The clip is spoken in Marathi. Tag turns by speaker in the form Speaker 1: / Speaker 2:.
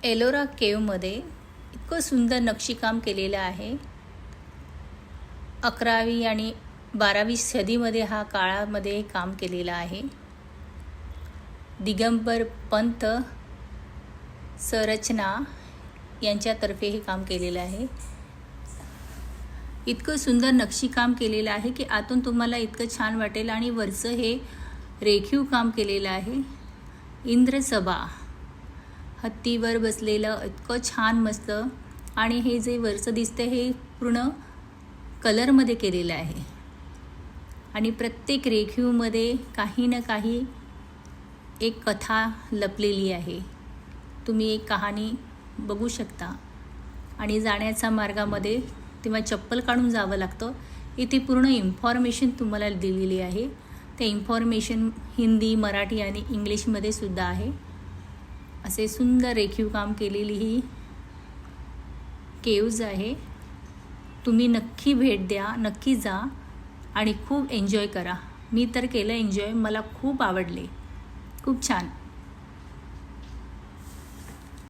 Speaker 1: एलोरा केव्हमध्ये इतकं सुंदर नक्षीकाम केलेलं आहे. 11वी आणि 12वी सदीमध्ये हा काळामध्ये हे काम केलेलं आहे. दिगंबर पंत संरचना यांच्यातर्फे हे काम केलेलं आहे. इतकं सुंदर नक्षीकाम केलेलं आहे की आतून तुम्हाला इतकं छान वाटेल. आणि वरचं हे रेखीव काम केलेलं आहे. इंद्रसभा हत्तीवर बसलेलं इतकं छान मस्त. आणि हे जे वरचं दिसतं हे पूर्ण कलरमध्ये केलेलं आहे. आणि प्रत्येक रेखीवमध्ये काही ना काही एक कथा लपलेली आहे. तुम्ही एक कहाणी बघू शकता. आणि जाण्याच्या मार्गामध्ये तेव्हा चप्पल काढून जावं लागतं. इथे पूर्ण इन्फॉर्मेशन तुम्हाला दिलेली आहे. ते इन्फॉर्मेशन हिंदी, मराठी आणि इंग्लिशमध्ये सुद्धा आहे. असे सुंदर रेखीव काम केलेली ही केव्ज आहे. तुम्ही नक्की भेट द्या, नक्की जा आणि खूप एन्जॉय करा. मी तर केलं एन्जॉय, मला खूप आवडले, खूप छान.